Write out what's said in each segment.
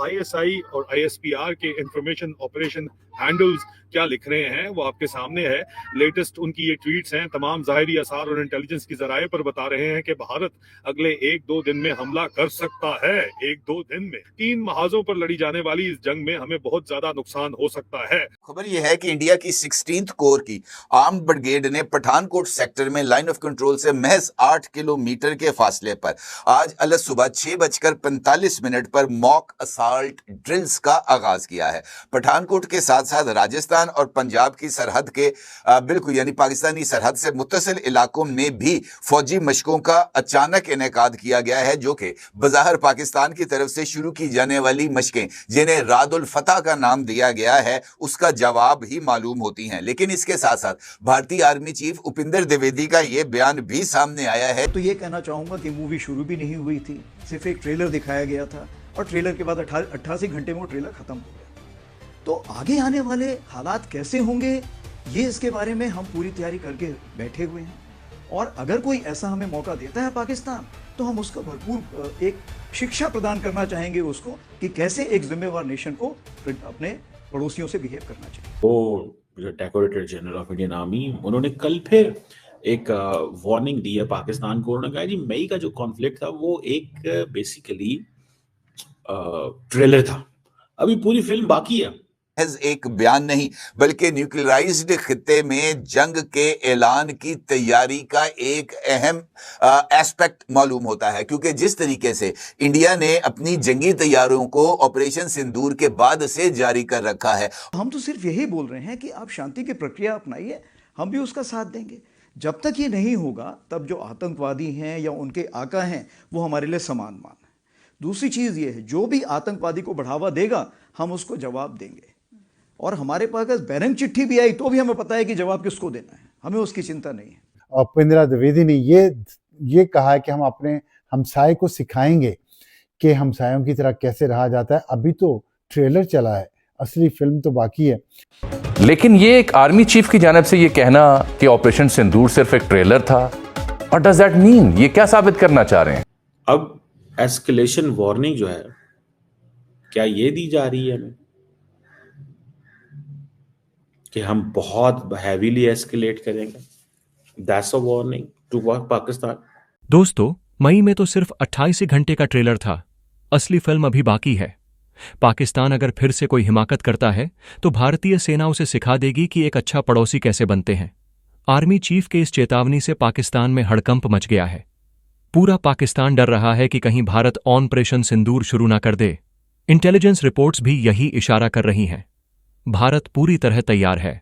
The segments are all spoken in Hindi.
आईएसआई और आईएसपीआर के इंफॉर्मेशन ऑपरेशन हैंडल्स क्या लिख रहे हैं वो आपके सामने है। लेटेस्ट उनकी ये ट्वीट्स हैं। तमाम ज़ाहिरी आसार और इंटेलिजेंस की जराये पर बता रहे हैं कि भारत अगले 1-2 दिन में हमला कर सकता है। 1-2 दिन में 3 महाजों पर लड़ी जाने वाली इस जंग में हमें बहुत ज्यादा नुकसान हो सकता है। खबर यह है कि इंडिया की 16th कोर की आर्म्ड ब्रिगेड ने पठानकोट सेक्टर में लाइन ऑफ कंट्रोल से महज 8 किलोमीटर के फासले पर आज अलग सुबह 6:45 पर मॉक असाल्ट ड्रिल्स का आगाज किया है। पठानकोट के साथ साथ राजस्थान और पंजाब की सरहद के बिल्कुल यानी पाकिस्तानी सरहद से मुत्तसिल इलाकों में भी फौजी मशकों का अचानक इनेकाद किया गया है, जो कि बज़ाहिर पाकिस्तान की तरफ से शुरू की जाने वाली मशकें जिन्हें रादुल फतह का नाम दिया गया है उसका जवाब ही मालूम होती हैं। लेकिन इसके साथ साथ भारतीय आर्मी चीफ उपिंदर द्विवेदी का यह बयान भी सामने आया है। तो ये कहना चाहूंगा कि मूवी शुरू भी नहीं हुई थी, सिर्फ एक ट्रेलर दिखाया गया था और ट्रेलर के बाद 88 घंटे में वो ट्रेलर खत्म हो गया। तो आगे आने वाले हालात कैसे होंगे ये इसके बारे में हम पूरी तैयारी करके बैठे हुए हैं, और अगर कोई ऐसा हमें मौका देता है पाकिस्तान तो हम उसका भरपूर एक शिक्षा प्रदान करना चाहेंगे उसको कि कैसे एक जिम्मेवार नेशन को अपने पड़ोसियों से बिहेव करना चाहिए। वो जो decorated general of Indian army उन्होंने कल फिर एक वार्निंग दी है पाकिस्तान को। उन्होंने कहा जी मई का जो कॉन्फ्लिक्ट था वो एक बेसिकली ट्रेलर था, अभी पूरी फिल्म बाकी है। एक बयान नहीं बल्कि न्यूक्लियराइज्ड खित्ते में जंग के ऐलान की तैयारी का एक अहम एस्पेक्ट मालूम होता है, क्योंकि जिस तरीके से इंडिया ने अपनी जंगी तैयारियों को ऑपरेशन सिंदूर के बाद से जारी कर रखा है। हम तो सिर्फ यही बोल रहे हैं कि आप शांति की प्रक्रिया अपनाइए, हम भी उसका साथ देंगे। जब तक ये नहीं होगा तब जो आतंकवादी हैं या उनके आका हैं वो हमारे लिए समान मान है। दूसरी चीज़ ये है जो भी आतंकवादी को बढ़ावा देगा हम उसको जवाब देंगे, और हमारे पास अगर बैरंग चिट्ठी भी आई तो भी हमें पता है कि जवाब किसको देना है, हमें उसकी चिंता नहीं है। और उपिंदर द्विवेदी ने ये कहा कि हम अपने हमसाये को सिखाएंगे कि हमसायों की तरह कैसे रहा जाता है। अभी तो ट्रेलर चला है, असली फिल्म तो बाकी है। लेकिन ये एक आर्मी चीफ की जानिब से ये कहना कि ऑपरेशन सिंदूर सिर्फ एक ट्रेलर था, व्हाट डज दैट मीन? ये क्या साबित करना चाह रहे हैं? अब एस्केलेशन वार्निंग जो है क्या ये दी जा रही है हमें कि हम बहुत हैवीली एस्केलेट करेंगे? That's a warning to Pakistan. दोस्तों, मई में तो सिर्फ 28 घंटे का ट्रेलर था, असली फिल्म अभी बाकी है। पाकिस्तान अगर फिर से कोई हिमाकत करता है तो भारतीय सेना उसे सिखा देगी कि एक अच्छा पड़ोसी कैसे बनते हैं। आर्मी चीफ के इस चेतावनी से पाकिस्तान में हड़कंप मच गया है। पूरा पाकिस्तान डर रहा है कि कहीं भारत ऑपरेशन सिंदूर शुरू ना कर दे। इंटेलिजेंस रिपोर्ट्स भी यही इशारा कर रही हैं। भारत पूरी तरह तैयार है।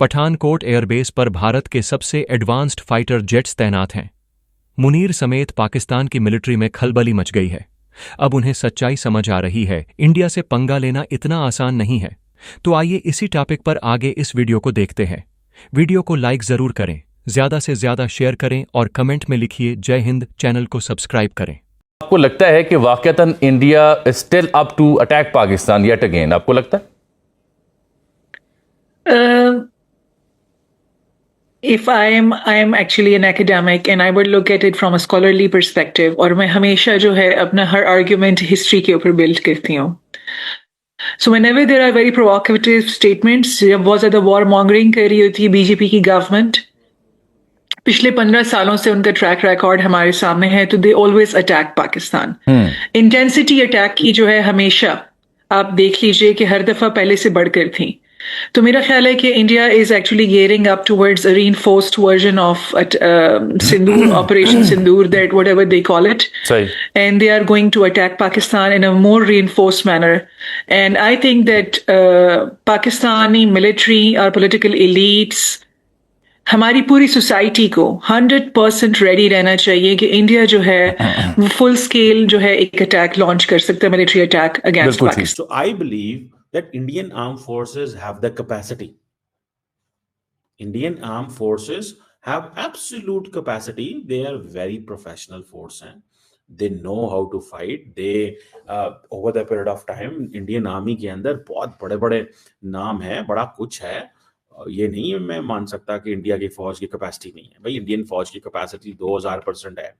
पठानकोट एयरबेस पर भारत के सबसे एडवांस्ड फाइटर जेट्स तैनात हैं। मुनीर समेत पाकिस्तान की मिलिट्री में खलबली मच गई है। अब उन्हें सच्चाई समझ आ रही है, इंडिया से पंगा लेना इतना आसान नहीं है। तो आइए इसी टॉपिक पर आगे इस वीडियो को देखते हैं। वीडियो को लाइक जरूर करें, ज्यादा से ज्यादा शेयर करें और कमेंट में लिखिए जय हिंद। चैनल को सब्सक्राइब करें। आपको लगता है कि वाकईतन India is still up to attack Pakistan yet again? आपको लगता है? If I am actually an academic and I would look at it from a scholarly perspective, और मैं हमेशा जो है अपना हर argument history के ऊपर build करती हूँ। So whenever there are very provocative statements, जब बहुत ज़्यादा war mongering कर रही होती है बीजेपी की गवर्नमेंट, पिछले 15 सालों से उनका ट्रैक रिकॉर्ड हमारे सामने है, तो they always attack Pakistan. Intensity attack की जो है हमेशा आप देख लीजिए कि हर दफा पहले से बढ़कर थी। तो मेरा ख्याल है कि India is actually gearing up towards a reinforced version of Sindoor, Operation Sindoor, that whatever they call it. Sorry. And they are going to attack Pakistan in a more reinforced manner. And I think that Pakistani military or political elites, हमारी पूरी सोसाइटी को 100% रेडी रहना चाहिए कि इंडिया जो है फुल स्केल जो है एक अटैक लॉन्च कर सकता है, military attack against Pakistan. So I believe that Indian armed forces have the capacity. Indian armed forces have absolute capacity. They are very professional force and they know how to fight. They over the period of time Indian army के अंदर बहुत बड़े-बड़े नाम है, बड़ा कुछ है। ये नहीं मैं मान सकता कि इंडिया की फौज की कैपेसिटी नहीं है। भाई इंडियन फौज की कैपेसिटी 2000% है।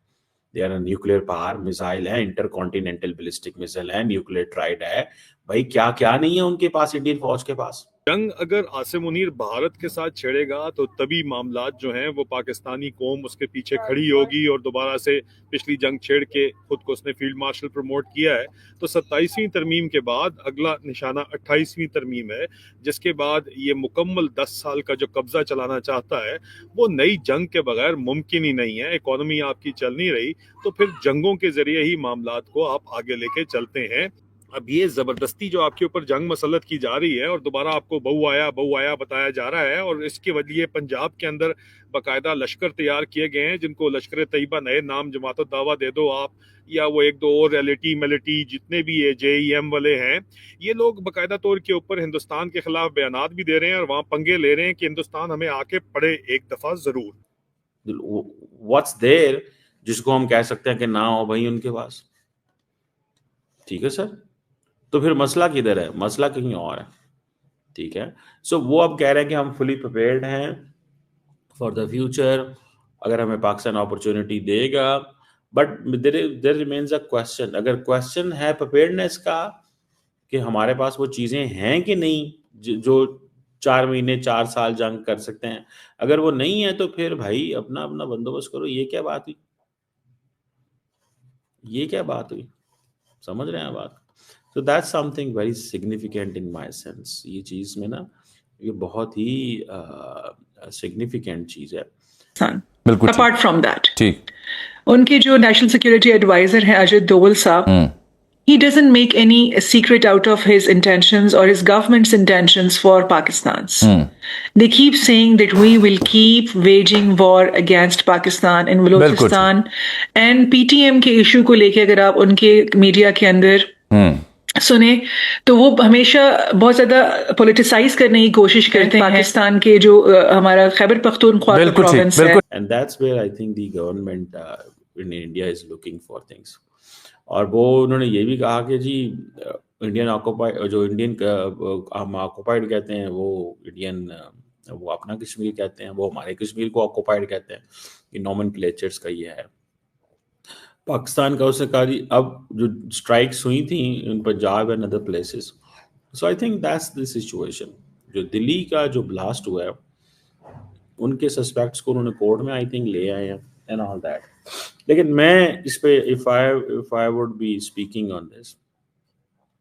They are nuclear power missile है, इंटरकॉन्टिनेंटल बैलिस्टिक मिसाइल है, न्यूक्लियर ट्राइड है, भाई क्या क्या नहीं है उनके पास, इंडियन फौज के पास। जंग अगर आसिम मुनीर भारत के साथ छेड़ेगा तो तभी मामलात जो हैं वो पाकिस्तानी कौम उसके पीछे खड़ी होगी और दोबारा से पिछली जंग छेड़ के खुद को उसने फील्ड मार्शल प्रमोट किया है। तो 27वीं तरमीम के बाद अगला निशाना 28वीं तरमीम है, जिसके बाद ये मुकम्मल 10 साल का जो कब्जा चलाना चाहता है वो नई जंग के बगैर मुमकिन ही नहीं है। इकोनॉमी आपकी चल नहीं रही तो फिर जंगों के जरिए ही मामलात को आप आगे लेके चलते हैं। अब ये जबरदस्ती जो आपके ऊपर जंग मसलत की जा रही है और दोबारा आपको बहु आया बताया जा रहा है, और इसके वजह पंजाब के अंदर बाकायदा लश्कर तैयार किए गए हैं जिनको लश्कर तैयबा, नए नाम जमात दावा दे दो आप, या वो एक दो और मिलिटी जितने भी ये JEM वाले हैं, ये लोग बाकायदा तौर के ऊपर हिंदुस्तान के खिलाफ बयानात भी दे रहे हैं और वहां पंगे ले रहे हैं कि हिंदुस्तान हमें आके पड़े एक दफा जरूर। व्हाट्स देयर जिसको हम कह सकते हैं कि ना हो भाई उनके पास, ठीक है सर। तो फिर मसला किधर है? मसला कहीं और है, ठीक है। सो वो अब कह रहे हैं कि हम फुली प्रिपेयर्ड हैं फॉर द फ्यूचर, अगर हमें पाकिस्तान अपॉर्चुनिटी देगा, but there remains a question. अगर क्वेश्चन है प्रिपेयर्डनेस का कि हमारे पास वो चीजें हैं कि नहीं जो 4 महीने 4 साल जंग कर सकते हैं, अगर वो नहीं है तो फिर भाई अपना अपना बंदोबस्त करो। ये क्या बात हुई? ये क्या बात हुई? समझ रहे हैं बात? So that's something very significant in my sense. ये चीज में ना ये बहुत ही significant चीज है। बिल्कुल। Apart from that, ठीक, उनके जो नेशनल सिक्योरिटी एडवाइजर हैं अजित डोवल साहब, he doesn't make any secret out of his intentions or his government's intentions for Pakistan's. They keep saying that we will keep waging war against Pakistan in Balochistan, and PTM के इशू को लेके अगर आप उनके मीडिया के अंदर सुने तो वो हमेशा बहुत ज्यादा पॉलिटिसाइज करने की कोशिश करते हैं पाकिस्तान के जो हमारा खैबर पख्तूनख्वा का प्रोविंस है। And that's where I think the government in India is looking for things. और वो उन्होंने ये भी कहा कि जी इंडियन ऑक्युपाइड, जो इंडियन हम ऑक्युपाइड कहते हैं वो इंडियन, वो अपना कश्मीर कहते हैं, वो हमारे कश्मीर को ऑक्युपाइड कहते हैं। ये नॉमेनक्लेचर्स का ये है। पाकिस्तान का उसने कहा जी अब जो स्ट्राइक्स हुई थी in Punjab and other places, so I think that's the situation. जो दिल्ली का जो ब्लास्ट हुआ है उनके सस्पेक्ट्स को उन्होंने कोर्ट में आई थिंक ले आए हैं एंड ऑल दैट। लेकिन मैं इस पे if I would be speaking on this,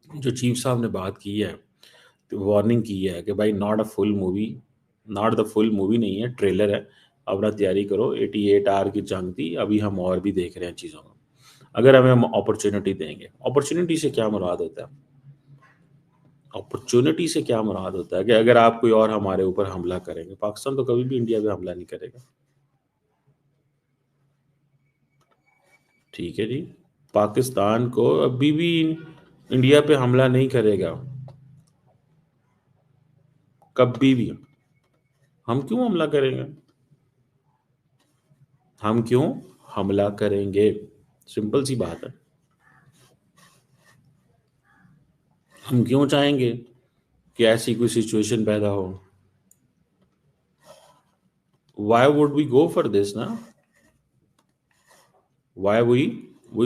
जो चीफ साहब ने बात की है, वार्निंग की है कि भाई नॉट द फुल मूवी नहीं है, ट्रेलर है, अपना तैयारी करो। 88 आवर की जंग थी, अभी हम और भी देख रहे हैं चीज़ों को। अगर हमें हम अपॉर्चुनिटी देंगे, अपॉर्चुनिटी से क्या मुराद होता है? अपॉर्चुनिटी से क्या मुराद होता है कि अगर आप कोई और हमारे ऊपर हमला करेंगे, पाकिस्तान तो कभी भी इंडिया पे हमला नहीं करेगा, ठीक है जी। पाकिस्तान को अभी भी इंडिया पे हमला नहीं करेगा, कभी भी। हम क्यों हमला करेंगे? हम क्यों हमला करेंगे? सिंपल सी बात है। हम क्यों चाहेंगे कि ऐसी कोई सिचुएशन पैदा हो? Why would we go for this ना? Why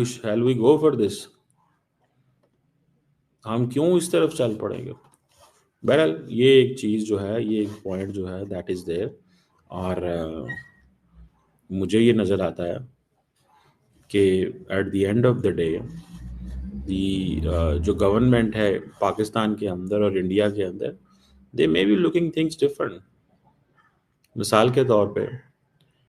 shall we go for this? हम क्यों इस तरफ चल पड़ेंगे? बहरहाल ये एक चीज़ जो है, ये एक पॉइंट जो है दैट इज़ देयर। और मुझे ये नज़र आता है कि at the end of the day जो गवर्नमेंट है पाकिस्तान के अंदर और इंडिया के अंदर, they may be looking things different. मिसाल के तौर पे